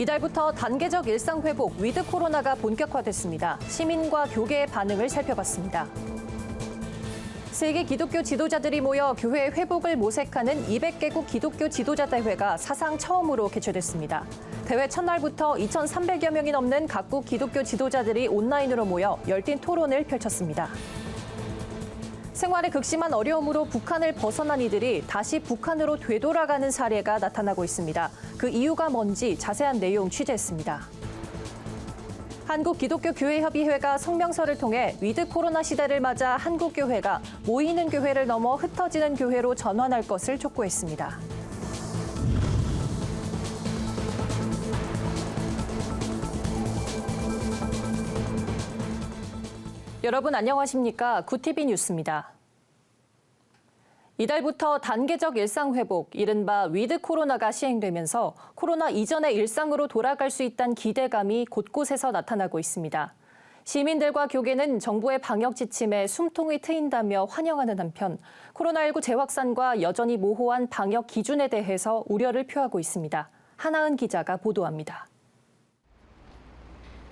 이달부터 단계적 일상 회복 위드 코로나가 본격화됐습니다. 시민과 교계의 반응을 살펴봤습니다. 세계 기독교 지도자들이 모여 교회 회복을 모색하는 200개국 기독교 지도자 대회가 사상 처음으로 개최됐습니다. 대회 첫날부터 2,300여 명이 넘는 각국 기독교 지도자들이 온라인으로 모여 열띤 토론을 펼쳤습니다. 생활에 극심한 어려움으로 북한을 벗어난 이들이 다시 북한으로 되돌아가는 사례가 나타나고 있습니다. 그 이유가 뭔지 자세한 내용 취재했습니다. 한국기독교교회협의회가 성명서를 통해 위드 코로나 시대를 맞아 한국교회가 모이는 교회를 넘어 흩어지는 교회로 전환할 것을 촉구했습니다. 여러분 안녕하십니까? 구티비 뉴스입니다. 이달부터 단계적 일상 회복, 이른바 위드 코로나가 시행되면서 코로나 이전의 일상으로 돌아갈 수 있다는 기대감이 곳곳에서 나타나고 있습니다. 시민들과 교계는 정부의 방역 지침에 숨통이 트인다며 환영하는 한편 코로나19 재확산과 여전히 모호한 방역 기준에 대해서 우려를 표하고 있습니다. 하나은 기자가 보도합니다.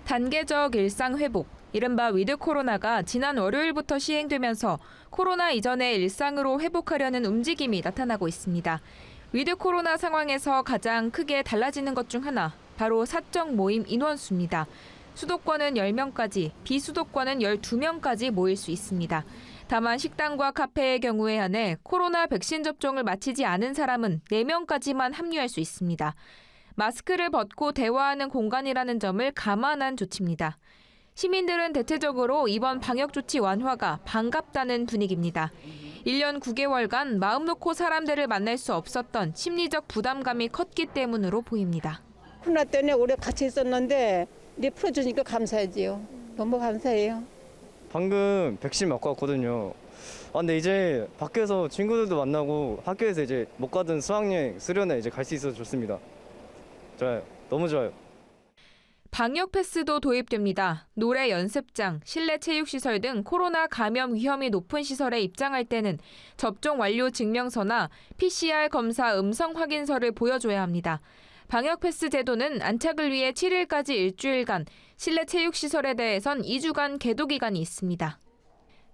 단계적 일상 회복, 이른바 위드 코로나가 지난 월요일부터 시행되면서 코로나 이전의 일상으로 회복하려는 움직임이 나타나고 있습니다. 위드 코로나 상황에서 가장 크게 달라지는 것 중 하나, 바로 사적 모임 인원수입니다. 수도권은 10명까지, 비수도권은 12명까지 모일 수 있습니다. 다만 식당과 카페의 경우에 한해 코로나 백신 접종을 마치지 않은 사람은 4명까지만 합류할 수 있습니다. 마스크를 벗고 대화하는 공간이라는 점을 감안한 조치입니다. 시민들은 대체적으로 이번 방역 조치 완화가 반갑다는 분위기입니다. 1년 9개월간 마음 놓고 사람들을 만날 수 없었던 심리적 부담감이 컸기 때문으로 보입니다. 코로나 때문에 오래 같이 있었는데 이제 풀어주니까 감사하지요. 너무 감사해요. 방금 백신 맞고 왔거든요. 근데 이제 밖에서 친구들도 만나고 학교에서 이제 못 가던 수학여행, 수련회 이제 갈 수 있어서 좋습니다. 좋아요. 너무 좋아요. 방역 패스도 도입됩니다. 노래 연습장, 실내 체육시설 등 코로나 감염 위험이 높은 시설에 입장할 때는 접종 완료 증명서나 PCR 검사 음성 확인서를 보여줘야 합니다. 방역 패스 제도는 안착을 위해 7일까지 일주일간, 실내 체육시설에 대해선 2주간 계도 기간이 있습니다.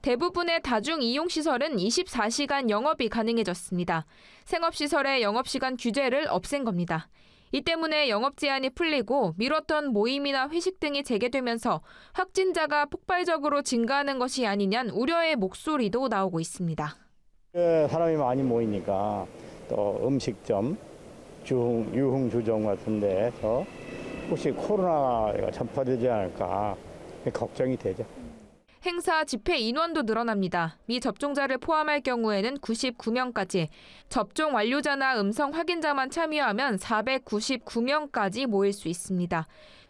대부분의 다중 이용시설은 24시간 영업이 가능해졌습니다. 생업시설의 영업시간 규제를 없앤 겁니다. 이 때문에 영업 제한이 풀리고 미뤘던 모임이나 회식 등이 재개되면서 확진자가 폭발적으로 증가하는 것이 아니냐는 우려의 목소리도 나오고 있습니다. 사람이 많이 모이니까 또 음식점, 유흥주점 같은 데서 혹시 코로나가 전파되지 않을까 걱정이 되죠. 행사 집회 인원도 늘어납니다. 미접종자를 포함할 경우에는 99명까지, 접종 완료자나 음성 확인자만 참여하면 499명까지 모일 수 있습니다.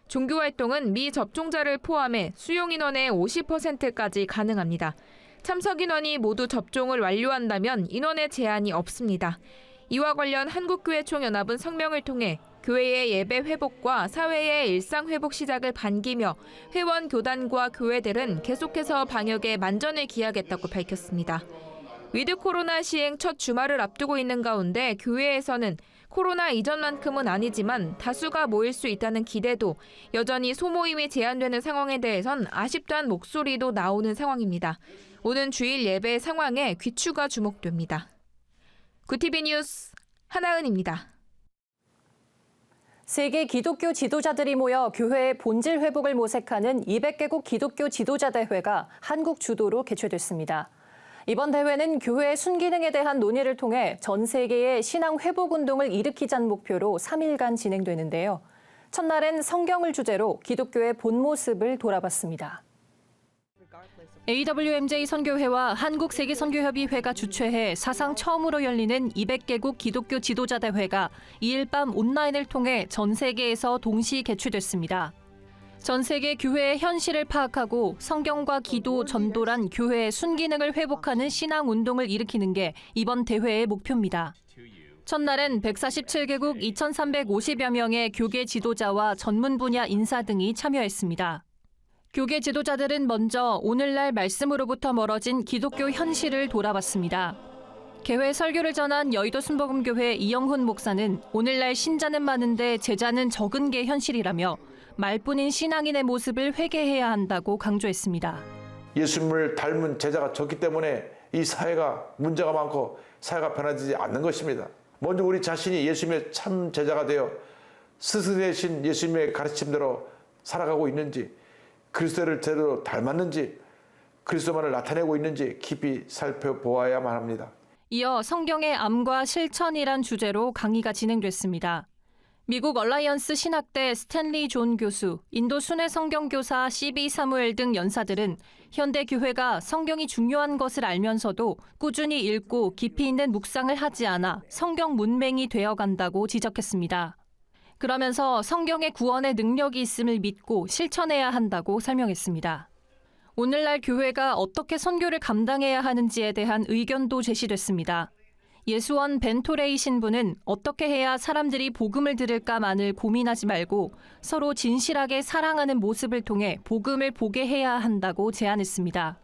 종교활동은 미접종자를 포함해 수용 인원의 50%까지 가능합니다. 참석 인원이 모두 접종을 완료한다면 인원의 제한이 없습니다. 이와 관련 한국교회총연합은 성명을 통해 교회의 예배 회복과 사회의 일상 회복 시작을 반기며 회원 교단과 교회들은 계속해서 방역에 만전을 기하겠다고 밝혔습니다. 위드 코로나 시행 첫 주말을 앞두고 있는 가운데 교회에서는 코로나 이전만큼은 아니지만 다수가 모일 수 있다는 기대도, 여전히 소모임이 제한되는 상황에 대해선 아쉽다는 목소리도 나오는 상황입니다. 오는 주일 예배 상황에 귀추가 주목됩니다. 구티비 뉴스 하나은입니다. 세계 기독교 지도자들이 모여 교회의 본질 회복을 모색하는 200개국 기독교 지도자 대회가 한국 주도로 개최됐습니다. 이번 대회는 교회의 순기능에 대한 논의를 통해 전 세계의 신앙 회복 운동을 일으키자는 목표로 3일간 진행되는데요. 첫날엔 성경을 주제로 기독교의 본 모습을 돌아봤습니다. AWMJ 선교회와 한국세계선교협의회가 주최해 사상 처음으로 열리는 200개국 기독교 지도자 대회가 2일 밤 온라인을 통해 전 세계에서 동시 개최됐습니다. 전 세계 교회의 현실을 파악하고 성경과 기도, 전도란 교회의 순기능을 회복하는 신앙 운동을 일으키는 게 이번 대회의 목표입니다. 첫날엔 147개국 2,350여 명의 교계 지도자와 전문 분야 인사 등이 참여했습니다. 교계 지도자들은 먼저 오늘날 말씀으로부터 멀어진 기독교 현실을 돌아봤습니다. 개회 설교를 전한 여의도 순복음교회 이영훈 목사는 오늘날 신자는 많은데 제자는 적은 게 현실이라며 말뿐인 신앙인의 모습을 회개해야 한다고 강조했습니다. 예수님을 닮은 제자가 적기 때문에 이 사회가 문제가 많고 사회가 변화되지 않는 것입니다. 먼저 우리 자신이 예수님의 참 제자가 되어 스승 되신 예수님의 가르침대로 살아가고 있는지, 그리스도를 제대로 닮았는지, 그리스도만을 나타내고 있는지 깊이 살펴보아야만 합니다. 이어 성경의 암과 실천이란 주제로 강의가 진행됐습니다. 미국 얼라이언스 신학대 스탠리 존 교수, 인도 순회 성경교사 C.B. 사무엘 등 연사들은 현대 교회가 성경이 중요한 것을 알면서도 꾸준히 읽고 깊이 있는 묵상을 하지 않아 성경 문맹이 되어간다고 지적했습니다. 그러면서 성경의 구원의 능력이 있음을 믿고 실천해야 한다고 설명했습니다. 오늘날 교회가 어떻게 선교를 감당해야 하는지에 대한 의견도 제시됐습니다. 예수원 벤토레이 신부는 어떻게 해야 사람들이 복음을 들을까만을 고민하지 말고 서로 진실하게 사랑하는 모습을 통해 복음을 보게 해야 한다고 제안했습니다.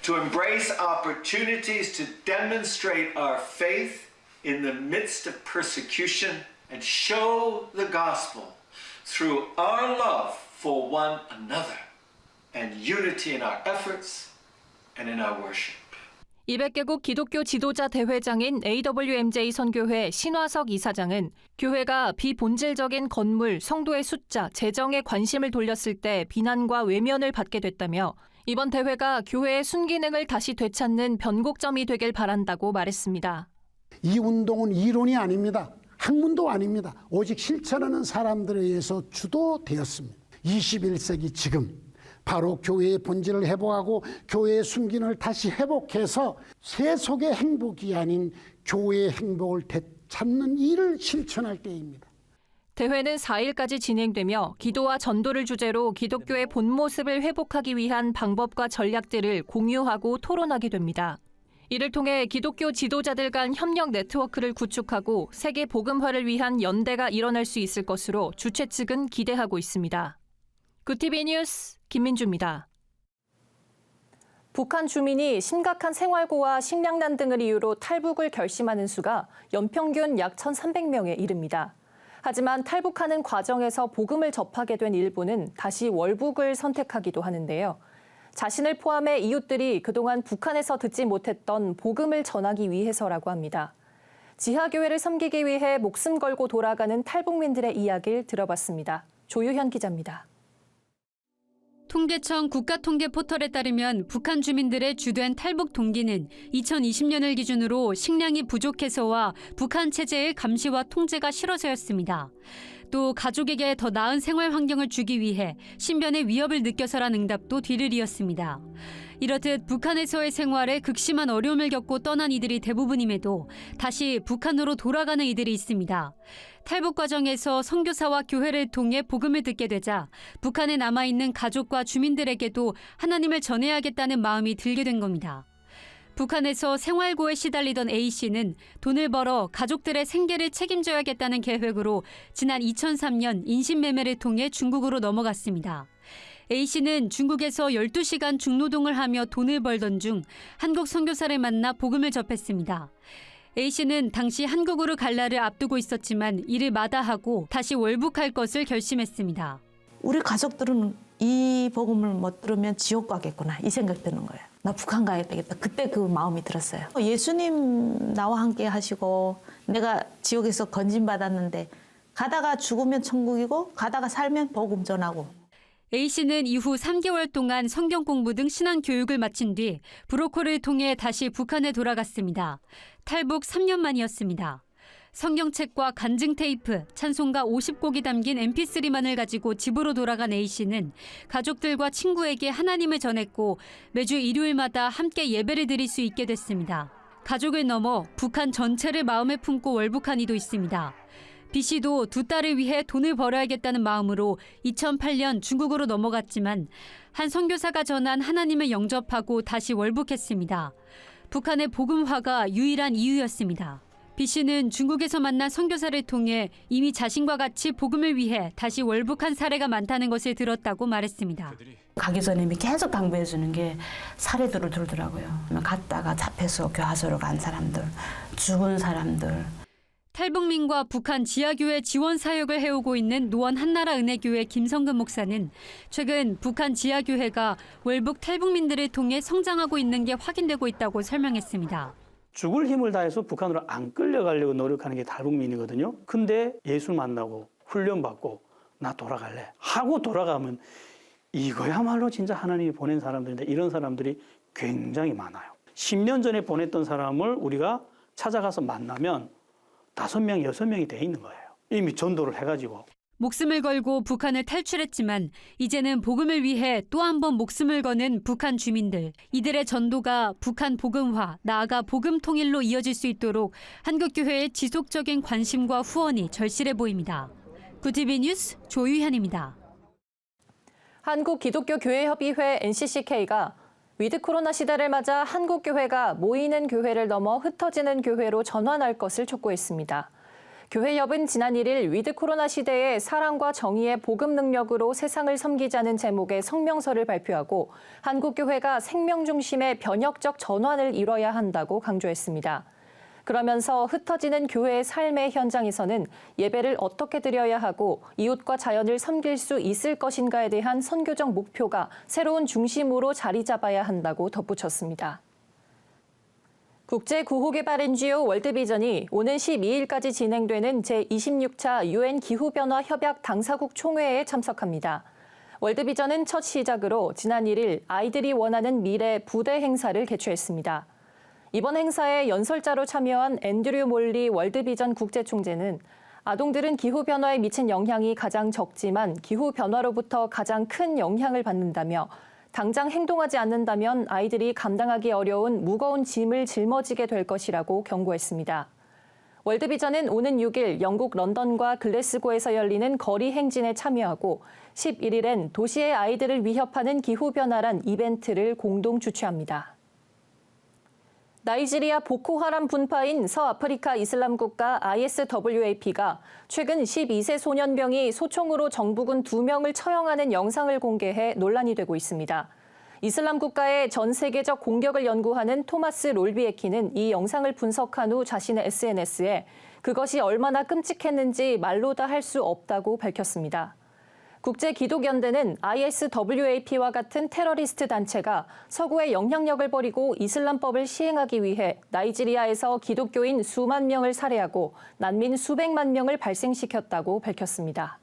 To embrace opportunities to demonstrate our faith in the midst of persecution and show the gospel through our love for one another and unity in our efforts and in our worship. 200개국 기독교 지도자 대회장인 AWMJ 선교회 신화석 이사장은 교회가 비본질적인 건물, 성도의 숫자, 재정에 관심을 돌렸을 때 비난과 외면을 받게 됐다며 이번 대회가 교회의 순기능을 다시 되찾는 변곡점이 되길 바란다고 말했습니다. 이 운동은 이론이 아닙니다. 학문도 아닙니다. 오직 실천하는 사람들에 의해서 주도되었습니다. 21세기 지금 바로 교회의 본질을 회복하고 교회의 순기능을 다시 회복해서 세속의 행복이 아닌 교회의 행복을 되찾는 일을 실천할 때입니다. 대회는 4일까지 진행되며 기도와 전도를 주제로 기독교의 본 모습을 회복하기 위한 방법과 전략들을 공유하고 토론하게 됩니다. 이를 통해 기독교 지도자들 간 협력 네트워크를 구축하고 세계 복음화를 위한 연대가 일어날 수 있을 것으로 주최 측은 기대하고 있습니다. 굿TV 뉴스 김민주입니다. 북한 주민이 심각한 생활고와 식량난 등을 이유로 탈북을 결심하는 수가 연평균 약 1,300명에 이릅니다. 하지만 탈북하는 과정에서 복음을 접하게 된 일부는 다시 월북을 선택하기도 하는데요. 자신을 포함해 이웃들이 그동안 북한에서 듣지 못했던 복음을 전하기 위해서라고 합니다. 지하교회를 섬기기 위해 목숨 걸고 돌아가는 탈북민들의 이야기를 들어봤습니다. 조유현 기자입니다. 통계청 국가통계 포털에 따르면 북한 주민들의 주된 탈북 동기는 2020년을 기준으로 식량이 부족해서와 북한 체제의 감시와 통제가 싫어서였습니다. 또 가족에게 더 나은 생활 환경을 주기 위해 신변의 위협을 느껴서라는 응답도 뒤를 이었습니다. 이렇듯 북한에서의 생활에 극심한 어려움을 겪고 떠난 이들이 대부분임에도 다시 북한으로 돌아가는 이들이 있습니다. 탈북 과정에서 선교사와 교회를 통해 복음을 듣게 되자 북한에 남아있는 가족과 주민들에게도 하나님을 전해야겠다는 마음이 들게 된 겁니다. 북한에서 생활고에 시달리던 A씨는 돈을 벌어 가족들의 생계를 책임져야겠다는 계획으로 지난 2003년 인신매매를 통해 중국으로 넘어갔습니다. A씨는 중국에서 12시간 중노동을 하며 돈을 벌던 중 한국 선교사를 만나 복음을 접했습니다. A씨는 당시 한국으로 갈 날을 앞두고 있었지만 이를 마다하고 다시 월북할 것을 결심했습니다. 우리 가족들은 이 복음을 못 들으면 지옥 가겠구나 이 생각 드는 거예요. 나 북한 가야 되겠다. 그때 그 마음이 들었어요. 예수님 나와 함께 하시고 내가 지옥에서 건진받았는데 가다가 죽으면 천국이고 가다가 살면 복음 전하고. A씨는 이후 3개월 동안 성경 공부 등 신앙 교육을 마친 뒤 브로커를 통해 다시 북한에 돌아갔습니다. 탈북 3년 만이었습니다. 성경책과 간증 테이프, 찬송가 50곡이 담긴 mp3만을 가지고 집으로 돌아간 A씨는 가족들과 친구에게 하나님을 전했고 매주 일요일마다 함께 예배를 드릴 수 있게 됐습니다. 가족을 넘어 북한 전체를 마음에 품고 월북한 이도 있습니다. B씨도 두 딸을 위해 돈을 벌어야겠다는 마음으로 2008년 중국으로 넘어갔지만 한 선교사가 전한 하나님을 영접하고 다시 월북했습니다. 북한의 복음화가 유일한 이유였습니다. B 씨는 중국에서 만난 선교사를 통해 이미 자신과 같이 복음을 위해 다시 월북한 사례가 많다는 것을 들었다고 말했습니다. 가기 전에 계속 당부해 주는 게 사례들을 들더라고요. 갔다가 잡혀서 교화소로 간 사람들, 죽은 사람들. 탈북민과 북한 지하교회 지원 사역을 해오고 있는 노원 한나라 은혜교회 김성근 목사는 최근 북한 지하교회가 월북 탈북민들을 통해 성장하고 있는 게 확인되고 있다고 설명했습니다. 죽을 힘을 다해서 북한으로 안 끌려가려고 노력하는 게 탈북민이거든요. 근데 예수 만나고 훈련받고 나 돌아갈래 하고 돌아가면 이거야말로 진짜 하나님이 보낸 사람들인데 이런 사람들이 굉장히 많아요. 10년 전에 보냈던 사람을 우리가 찾아가서 만나면 5명, 6명이 돼 있는 거예요. 이미 전도를 해가지고. 목숨을 걸고 북한을 탈출했지만 이제는 복음을 위해 또 한 번 목숨을 거는 북한 주민들. 이들의 전도가 북한 복음화, 나아가 복음 통일로 이어질 수 있도록 한국교회의 지속적인 관심과 후원이 절실해 보입니다. 구티비 뉴스 조유현입니다. 한국기독교교회협의회 NCCK가 위드 코로나 시대를 맞아 한국교회가 모이는 교회를 넘어 흩어지는 교회로 전환할 것을 촉구했습니다. 교회협은 지난 1일 위드 코로나 시대에 사랑과 정의의 복음 능력으로 세상을 섬기자는 제목의 성명서를 발표하고 한국교회가 생명 중심의 변혁적 전환을 이뤄야 한다고 강조했습니다. 그러면서 흩어지는 교회의 삶의 현장에서는 예배를 어떻게 드려야 하고 이웃과 자연을 섬길 수 있을 것인가에 대한 선교적 목표가 새로운 중심으로 자리 잡아야 한다고 덧붙였습니다. 국제구호개발 NGO 월드비전이 오는 12일까지 진행되는 제26차 UN 기후변화 협약 당사국 총회에 참석합니다. 월드비전은 첫 시작으로 지난 1일 아이들이 원하는 미래 부대 행사를 개최했습니다. 이번 행사에 연설자로 참여한 앤드류 몰리 월드비전 국제총재는 아동들은 기후변화에 미친 영향이 가장 적지만 기후변화로부터 가장 큰 영향을 받는다며 당장 행동하지 않는다면 아이들이 감당하기 어려운 무거운 짐을 짊어지게 될 것이라고 경고했습니다. 월드비전은 오는 6일 영국 런던과 글래스고에서 열리는 거리 행진에 참여하고 11일엔 도시의 아이들을 위협하는 기후변화란 이벤트를 공동 주최합니다. 나이지리아 보코하람 분파인 서아프리카 이슬람 국가 ISWAP가 최근 12세 소년병이 소총으로 정부군 2명을 처형하는 영상을 공개해 논란이 되고 있습니다. 이슬람 국가의 전 세계적 공격을 연구하는 토마스 롤비에키는 이 영상을 분석한 후 자신의 SNS에 그것이 얼마나 끔찍했는지 말로 다 할 수 없다고 밝혔습니다. 국제기독연대는 ISWAP와 같은 테러리스트 단체가 서구의 영향력을 버리고 이슬람법을 시행하기 위해 나이지리아에서 기독교인 수만 명을 살해하고 난민 수백만 명을 발생시켰다고 밝혔습니다.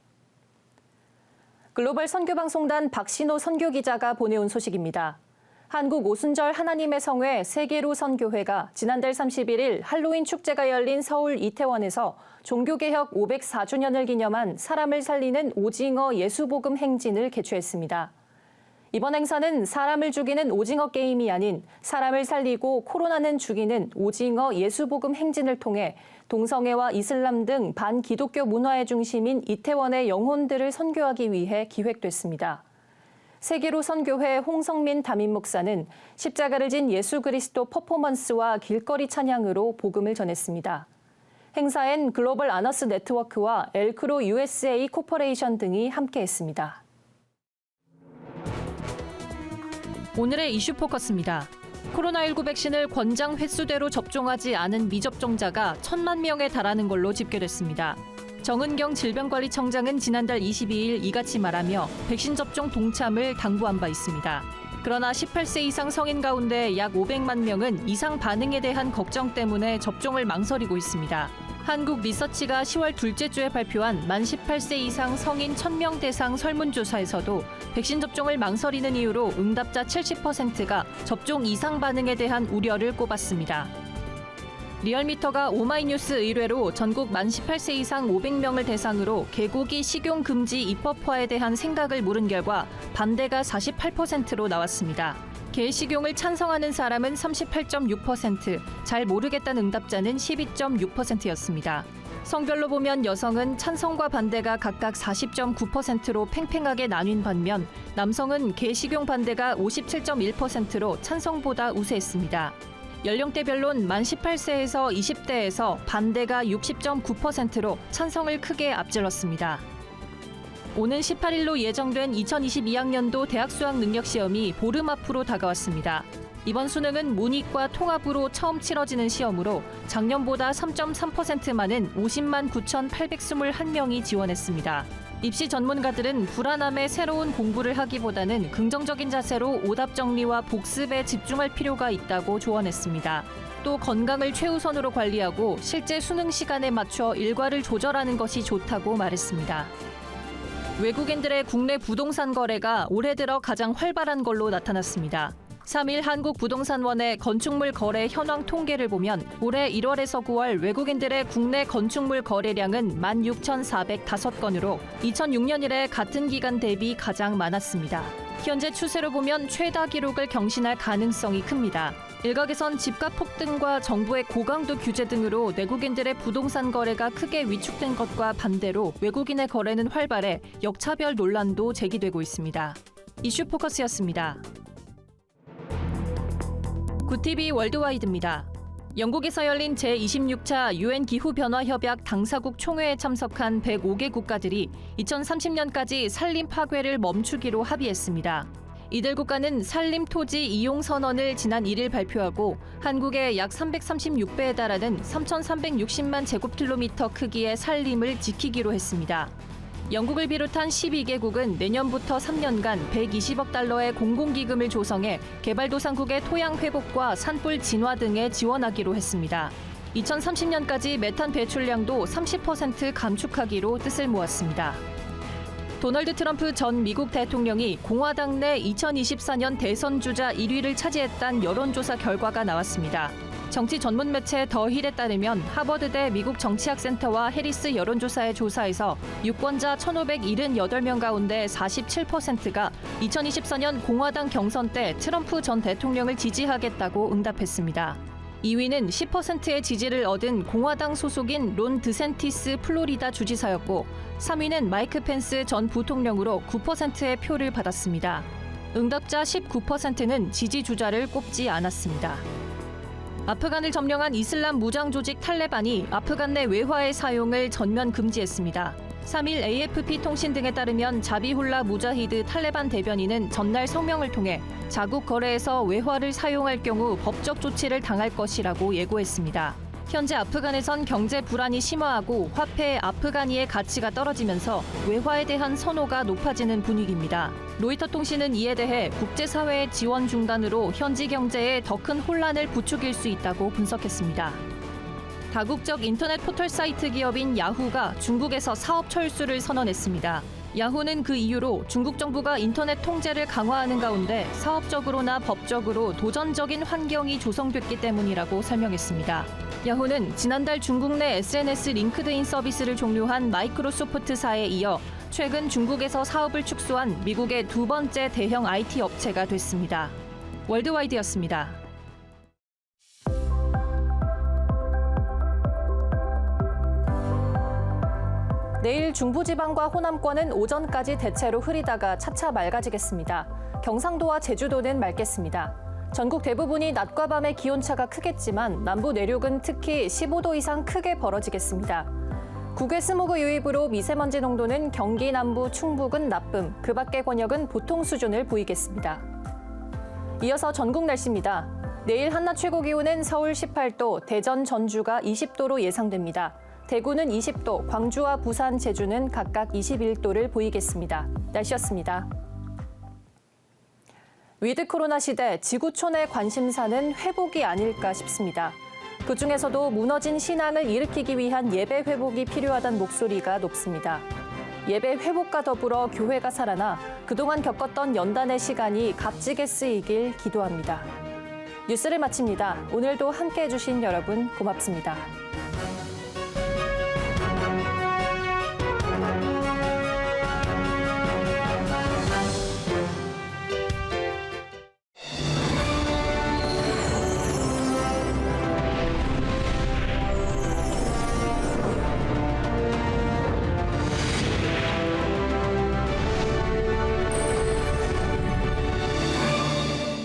글로벌 선교방송단 박신호 선교기자가 보내온 소식입니다. 한국 오순절 하나님의 성회 세계로 선교회가 지난달 31일 할로윈 축제가 열린 서울 이태원에서 종교개혁 504주년을 기념한 사람을 살리는 오징어 예수복음 행진을 개최했습니다. 이번 행사는 사람을 죽이는 오징어 게임이 아닌 사람을 살리고 코로나는 죽이는 오징어 예수복음 행진을 통해 동성애와 이슬람 등 반기독교 문화의 중심인 이태원의 영혼들을 선교하기 위해 기획됐습니다. 세계로 선교회 홍성민 담임 목사는 십자가를 진 예수 그리스도 퍼포먼스와 길거리 찬양으로 복음을 전했습니다. 행사엔 글로벌 아너스 네트워크와 엘크로 USA 코퍼레이션 등이 함께했습니다. 오늘의 이슈 포커스입니다. 코로나19 백신을 권장 횟수대로 접종하지 않은 미접종자가 1,000만 명에 달하는 걸로 집계됐습니다. 정은경 질병관리청장은 지난달 22일 이같이 말하며 백신 접종 동참을 당부한 바 있습니다. 그러나 18세 이상 성인 가운데 약 500만 명은 이상 반응에 대한 걱정 때문에 접종을 망설이고 있습니다. 한국 리서치가 10월 둘째 주에 발표한 만 18세 이상 성인 1,000명 대상 설문조사에서도 백신 접종을 망설이는 이유로 응답자 70%가 접종 이상 반응에 대한 우려를 꼽았습니다. 리얼미터가 오마이뉴스 의뢰로 전국 만 18세 이상 500명을 대상으로 개고기 식용 금지 입법화에 대한 생각을 물은 결과 반대가 48%로 나왔습니다. 개식용을 찬성하는 사람은 38.6%, 잘 모르겠다는 응답자는 12.6%였습니다. 성별로 보면 여성은 찬성과 반대가 각각 40.9%로 팽팽하게 나뉜 반면 남성은 개식용 반대가 57.1%로 찬성보다 우세했습니다. 연령대별론 만 18세에서 20대에서 반대가 60.9%로 찬성을 크게 앞질렀습니다. 오는 18일로 예정된 2022학년도 대학 수학 능력 시험이 보름 앞으로 다가왔습니다. 이번 수능은 문이과 통합으로 처음 치러지는 시험으로 작년보다 3.3% 많은 50만 9,821명이 지원했습니다. 입시 전문가들은 불안함에 새로운 공부를 하기보다는 긍정적인 자세로 오답 정리와 복습에 집중할 필요가 있다고 조언했습니다. 또 건강을 최우선으로 관리하고 실제 수능 시간에 맞춰 일과를 조절하는 것이 좋다고 말했습니다. 외국인들의 국내 부동산 거래가 올해 들어 가장 활발한 걸로 나타났습니다. 3일 한국부동산원의 건축물 거래 현황 통계를 보면 올해 1월에서 9월 외국인들의 국내 건축물 거래량은 16,405건으로 2006년 이래 같은 기간 대비 가장 많았습니다. 현재 추세로 보면 최다 기록을 경신할 가능성이 큽니다. 일각에선 집값 폭등과 정부의 고강도 규제 등으로 내국인들의 부동산 거래가 크게 위축된 것과 반대로 외국인의 거래는 활발해 역차별 논란도 제기되고 있습니다. 이슈포커스였습니다. 굿TV 월드와이드입니다. 영국에서 열린 제26차 UN 기후변화협약 당사국 총회에 참석한 105개 국가들이 2030년까지 산림 파괴를 멈추기로 합의했습니다. 이들 국가는 산림 토지 이용 선언을 지난 1일 발표하고 한국의 약 336배에 달하는 3,360만 제곱킬로미터 크기의 산림을 지키기로 했습니다. 영국을 비롯한 12개국은 내년부터 3년간 120억 달러의 공공기금을 조성해 개발도상국의 토양 회복과 산불 진화 등에 지원하기로 했습니다. 2030년까지 메탄 배출량도 30% 감축하기로 뜻을 모았습니다. 도널드 트럼프 전 미국 대통령이 공화당 내 2024년 대선 주자 1위를 차지했다는 여론조사 결과가 나왔습니다. 정치 전문 매체 더 힐에 따르면 하버드대 미국 정치학센터와 해리스 여론조사의 조사에서 유권자 1,578명 가운데 47%가 2024년 공화당 경선 때 트럼프 전 대통령을 지지하겠다고 응답했습니다. 2위는 10%의 지지를 얻은 공화당 소속인 론 드샌티스 플로리다 주지사였고 3위는 마이크 펜스 전 부통령으로 9%의 표를 받았습니다. 응답자 19%는 지지 주자를 꼽지 않았습니다. 아프간을 점령한 이슬람 무장 조직 탈레반이 아프간 내 외화의 사용을 전면 금지했습니다. 3일 AFP 통신 등에 따르면 자비훌라 무자히드 탈레반 대변인은 전날 성명을 통해 자국 거래에서 외화를 사용할 경우 법적 조치를 당할 것이라고 예고했습니다. 현재 아프간에선 경제 불안이 심화하고 화폐 아프가니의 가치가 떨어지면서 외화에 대한 선호가 높아지는 분위기입니다. 로이터 통신은 이에 대해 국제사회의 지원 중단으로 현지 경제에 더 큰 혼란을 부추길 수 있다고 분석했습니다. 다국적 인터넷 포털 사이트 기업인 야후가 중국에서 사업 철수를 선언했습니다. 야후는 그 이유로 중국 정부가 인터넷 통제를 강화하는 가운데 사업적으로나 법적으로 도전적인 환경이 조성됐기 때문이라고 설명했습니다. 야후는 지난달 중국 내 SNS 링크드인 서비스를 종료한 마이크로소프트사에 이어 최근 중국에서 사업을 축소한 미국의 두 번째 대형 IT 업체가 됐습니다. 월드와이드였습니다. 내일 중부지방과 호남권은 오전까지 대체로 흐리다가 차차 맑아지겠습니다. 경상도와 제주도는 맑겠습니다. 전국 대부분이 낮과 밤의 기온차가 크겠지만 남부 내륙은 특히 15도 이상 크게 벌어지겠습니다. 국외 스모그 유입으로 미세먼지 농도는 경기 남부, 충북은 나쁨, 그 밖의 권역은 보통 수준을 보이겠습니다. 이어서 전국 날씨입니다. 내일 한낮 최고 기온은 서울 18도, 대전, 전주가 20도로 예상됩니다. 대구는 20도, 광주와 부산, 제주는 각각 21도를 보이겠습니다. 날씨였습니다. 위드 코로나 시대 지구촌의 관심사는 회복이 아닐까 싶습니다. 그중에서도 무너진 신앙을 일으키기 위한 예배 회복이 필요하다는 목소리가 높습니다. 예배 회복과 더불어 교회가 살아나 그동안 겪었던 연단의 시간이 값지게 쓰이길 기도합니다. 뉴스를 마칩니다. 오늘도 함께해 주신 여러분 고맙습니다.